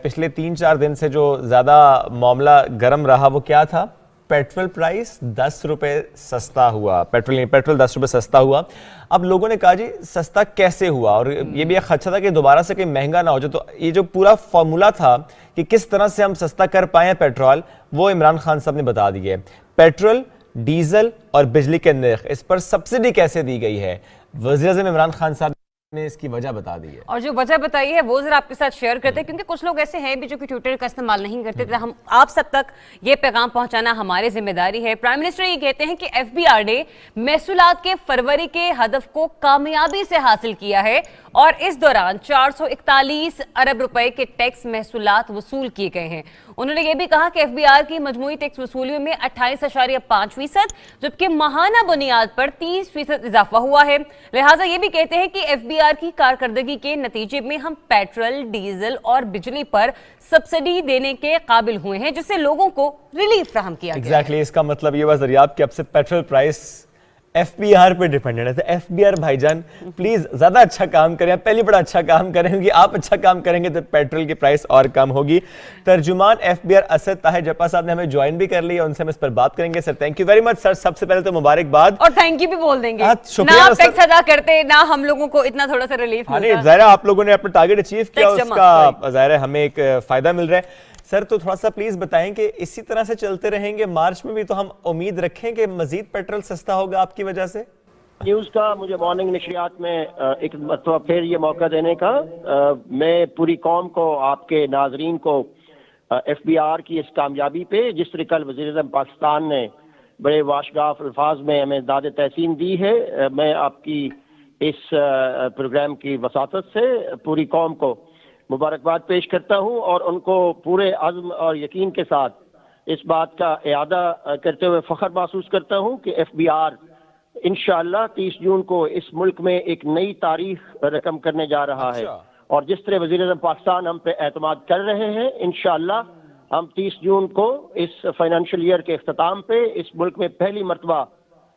پچھلے 3-4 دن سے جو زیادہ معاملہ گرم رہا وہ کیا تھا؟ پیٹرول پرائس 10 روپے سستا ہوا، پیٹرول 10 روپے سستا ہوا۔ اب لوگوں نے کہا جی سستا کیسے ہوا، اور یہ بھی ایک خدشہ تھا کہ دوبارہ سے کہیں مہنگا نہ ہو جائے۔ تو یہ جو پورا فارمولا تھا کہ کس طرح سے ہم سستا کر پائیں پیٹرول، وہ عمران خان صاحب نے بتا دی ہے۔ پیٹرول، ڈیزل اور بجلی کے نرخ، اس پر سبسڈی کیسے دی گئی ہے، وزیر اعظم عمران خان صاحب نے اس کی وجہ بتا دی ہے، اور جو وجہ بتائی ہے وہ ذرا آپ کے ساتھ شیئر کرتے ہیں، کیونکہ کچھ لوگ ایسے ہیں بھی جو کہ ٹویٹر کا استعمال نہیں کرتے تھے۔ ہم آپ سب تک یہ پیغام پہنچانا ہماری ذمہ داری ہے۔ پرائم منسٹر یہ کہتے ہیں کہ ایف بی آر نے محصولات کے فروری کے ہدف کو کامیابی سے حاصل کیا ہے اور اس دوران 441 ارب روپے کے ٹیکس محصولات وصول کیے گئے ہیں۔ انہوں نے یہ بھی کہا کہ ایف بی آر کی مجموعی ٹیکس وصولیوں میں 28.5%، جبکہ ماہانہ بنیاد پر 30% اضافہ ہوا ہے۔ لہٰذا یہ بھی کہتے ہیں کہ ایف بی آر کی کارکردگی کے نتیجے میں ہم پیٹرول، ڈیزل اور بجلی پر سبسڈی دینے کے قابل ہوئے ہیں، جس سے لوگوں کو ریلیف فراہم کیا گیا ہے۔ ایگزیکٹلی، اس کا مطلب یہ ہوا دریاب کہ اب سے petrol price F B R پہ ڈیپینڈنٹ ہے۔ تو ایف بی آر بھائی جان پلیز زیادہ اچھا کام کریں، پہلی بڑا اچھا کام کریں، کیونکہ آپ اچھا کام کریں گے تو پیٹرول کی پرائس اور کم ہوگی۔ ترجمان F B R Asad Tahir Jappa صاحب نے ہمیں جوائن بھی کر لیا، ان سے ہم اس پر بات کریں گے۔ Sir thank you very much sir, سب سے پہلے تو مبارکباد، اور تھینک یو بھی بول دیں گے، شکریہ۔ نہ ٹیکس ادا کرتے نہ ہم لوگوں کو اتنا تھوڑا سا ریلیف ملتا۔ ظاہر ہے آپ لوگوں نے اپنا ٹارگٹ اچیو کیا، اس کا ظاہر ہے ہمیں ایک فائدہ مل رہا ہے۔ سر تو تھوڑا سا پلیز بتائیں کہ اسی طرح سے چلتے رہیں گے مارچ میں بھی، تو ہم امید رکھیں کہ مزید پیٹرول سستا ہوگا آپ کی وجہ سے؟ نیوز کا مجھے مارننگ نشریات میں ایک مرتبہ پھر یہ موقع دینے کا، میں پوری قوم کو، آپ کے ناظرین کو ایف بی آر کی اس کامیابی پہ، جس طرح کل وزیر اعظم پاکستان نے بڑے واشگاف الفاظ میں ہمیں داد تحسین دی ہے، میں آپ کی اس پروگرام کی وساطت سے پوری قوم کو مبارکباد پیش کرتا ہوں، اور ان کو پورے عزم اور یقین کے ساتھ اس بات کا اعادہ کرتے ہوئے فخر محسوس کرتا ہوں کہ ایف بی آر انشاءاللہ 30 جون کو اس ملک میں ایک نئی تاریخ رقم کرنے جا رہا ہے، اور جس طرح وزیر اعظم پاکستان ہم پہ اعتماد کر رہے ہیں، انشاءاللہ ہم 30 جون کو اس فائنینشیل ایئر کے اختتام پہ اس ملک میں پہلی مرتبہ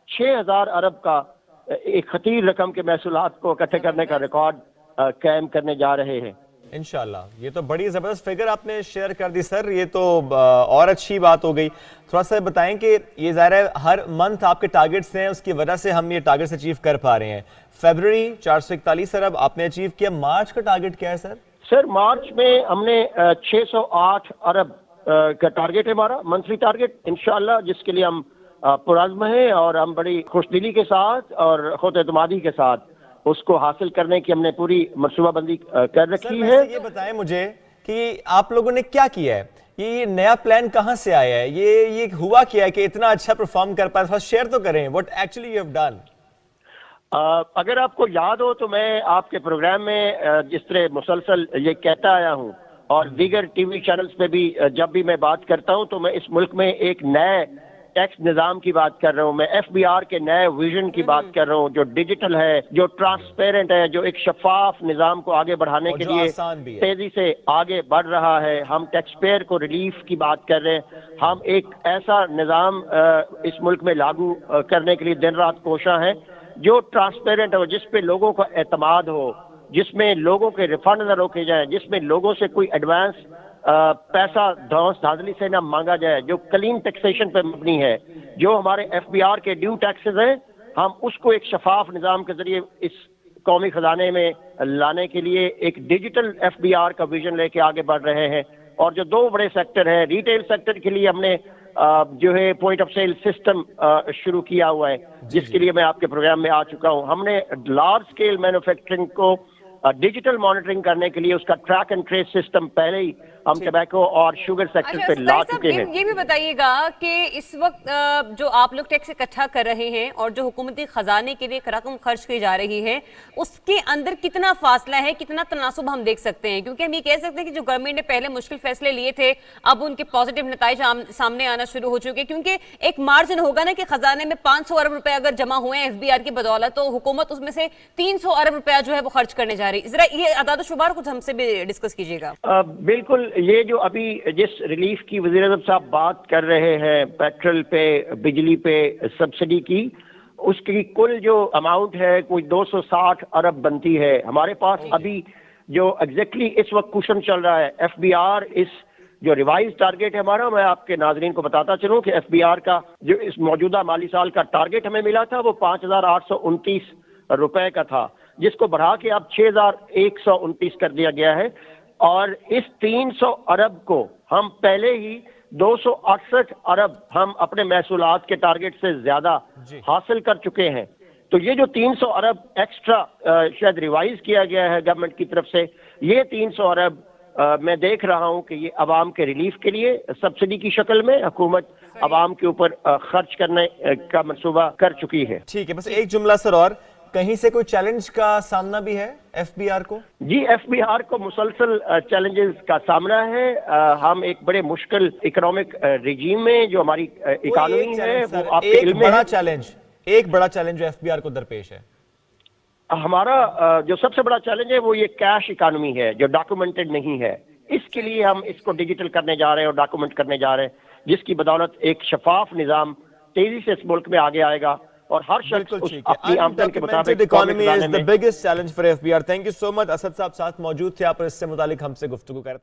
6000 ارب کا ایک خطیر رقم کے محصولات کو اکٹھے کرنے کا ریکارڈ قائم کرنے جا رہے ہیں انشاءاللہ۔ یہ تو بڑی زبردست فگر آپ نے شیئر کر دی سر، یہ تو اور اچھی بات ہو گئی۔ تھوڑا سا بتائیں کہ یہ ظاہر ہے ہر منتھ آپ کے ٹارگٹس ہیں، اس کی وجہ سے ہم یہ ٹارگٹس اچیو کر پا رہے ہیں۔ فیبروری 441 ارب آپ نے اچیو کیا، مارچ کا ٹارگٹ کیا ہے سر؟ سر مارچ میں ہم نے 608 ارب کا ٹارگٹ ہے ہمارا منتھلی ٹارگٹ انشاءاللہ، جس کے لیے ہم پرعزم ہیں، اور ہم بڑی خوش دلی کے ساتھ اور خود اعتمادی کے ساتھ اس کو حاصل کرنے کی ہم نے پوری منصوبہ بندی کر رکھی ہے۔ یہ بتائیں مجھے کہ آپ لوگوں نے کیا کیا ہے، یہ نیا پلان کہاں سے آیا ہے، یہ ہوا کیا ہے کہ اتنا اچھا پرفارم کر پائے؟ شیئر تو کریں what actually you have done۔ اگر آپ کو یاد ہو تو میں آپ کے پروگرام میں جس طرح مسلسل یہ کہتا آیا ہوں، اور دیگر ٹی وی چینلز پہ بھی جب بھی میں بات کرتا ہوں، تو میں اس ملک میں ایک نئے ٹیکس نظام کی بات کر رہا ہوں، میں ایف بی آر کے نئے ویژن کی بات کر رہا ہوں، جو ڈیجیٹل ہے، جو ٹرانسپیرنٹ ہے، جو ایک شفاف نظام کو آگے بڑھانے کے لیے تیزی سے آگے بڑھ رہا ہے۔ ہم ٹیکس پیئر کو ریلیف کی بات کر رہے ہیں، ہم ایک ایسا نظام اس ملک میں لاگو کرنے کے لیے دن رات کوشاں ہیں جو ٹرانسپیرنٹ ہو، جس پہ لوگوں کا اعتماد ہو، جس میں لوگوں کے ریفنڈ نہ روکے جائیں، جس میں لوگوں سے کوئی ایڈوانس پیسہ دھوس دھاندلی سے نہ مانگا جائے، جو کلین ٹیکسیشن پہ مبنی ہے، جو ہمارے ایف بی آر کے ڈیو ٹیکسز ہیں، ہم اس کو ایک شفاف نظام کے ذریعے اس قومی خزانے میں لانے کے لیے ایک ڈیجیٹل ایف بی آر کا ویژن لے کے آگے بڑھ رہے ہیں۔ اور جو دو بڑے سیکٹر ہیں، ریٹیل سیکٹر کے لیے ہم نے جو ہے پوائنٹ آف سیل سسٹم شروع کیا ہوا ہے، جس کے لیے میں آپ کے پروگرام میں آ چکا ہوں۔ ہم نے لارج اسکیل مینوفیکچرنگ کو ڈیجیٹل مانیٹرنگ کرنے کے لیے اس کا ٹریک اینڈ ٹریس سسٹم پہلے ہی ہم ٹبیکو اور شوگر سیکٹر پہ لا چکے ہیں۔ یہ بھی بتائیے گا کہ اس وقت جو آپ لوگ ٹیکس اکٹھا کر رہے ہیں اور جو حکومتی خزانے کے لیے رقم خرچ کی جا رہی ہے، اس کے اندر کتنا فاصلہ ہے، کتنا تناسب ہم دیکھ سکتے ہیں؟ کیونکہ ہم یہ کہہ سکتے ہیں کہ جو گورنمنٹ نے پہلے مشکل فیصلے لیے تھے، اب ان کے پازیٹیو نتائج سامنے آنا شروع ہو چکے، کیونکہ ایک مارجن ہوگا نا کہ خزانے میں 500 ارب روپے اگر جمع ہوئے ہیں ایف بی آر کی بدولت، تو حکومت اس میں سے 300 ارب روپیہ جو ہے وہ خرچ کرنے جا رہی ہے۔ ذرا یہ اعداد و شمار کچھ ہم سے بھی ڈسکس کیجیے گا۔ بالکل، یہ جو ابھی جس ریلیف کی وزیر اعظم صاحب بات کر رہے ہیں، پیٹرول پہ، بجلی پہ سبسڈی کی، اس کی کل جو اماؤنٹ ہے کوئی 260 ارب بنتی ہے۔ ہمارے پاس ابھی جو ایگزیکٹلی اس وقت کوشچن چل رہا ہے ایف بی آر اس جو ریوائز ٹارگیٹ ہے ہمارا، میں آپ کے ناظرین کو بتاتا چلوں کہ ایف بی آر کا جو اس موجودہ مالی سال کا ٹارگیٹ ہمیں ملا تھا وہ 5,829 روپے کا تھا، جس کو بڑھا کے اب 6,129 کر دیا گیا ہے، اور اس 300 ارب کو ہم پہلے ہی 268 ارب ہم اپنے محصولات کے ٹارگیٹ سے زیادہ حاصل کر چکے ہیں۔ تو یہ جو 300 ارب ایکسٹرا شاید ریوائز کیا گیا ہے گورنمنٹ کی طرف سے، یہ 300 ارب میں دیکھ رہا ہوں کہ یہ عوام کے ریلیف کے لیے سبسڈی کی شکل میں حکومت عوام کے اوپر خرچ کرنے کا منصوبہ کر چکی ہے۔ ٹھیک ہے، بس ایک جملہ سر، اور کہیں سے کوئی چیلنج کا سامنا بھی ہے ایف بی آر کو؟ جی، ایف بی آر کو مسلسل چیلنجز کا سامنا ہے۔ ہم ایک بڑے مشکل اکنامک ریجیم میں جو ہماری اکانومی ہے وہ آپ کے علم میں ایک بڑا چیلنج جو ایف بی آر کو درپیش ہے، ہمارا جو سب سے بڑا چیلنج ہے وہ یہ کیش اکانومی ہے جو ڈاکومنٹڈ نہیں ہے۔ اس کے لیے ہم اس کو ڈیجیٹل کرنے جا رہے ہیں اور ڈاکومنٹ کرنے جا رہے ہیں، جس کی بدولت ایک شفاف نظام تیزی سے اس ملک میں آگے آئے گا اور ہر شخص اپنی آمدن کے مطابق economy is the biggest challenge for FBR۔ Thank you so much, Asad صاحب ساتھ موجود تھے، آپ اس سے متعلق ہم سے گفتگو کر رہے تھے۔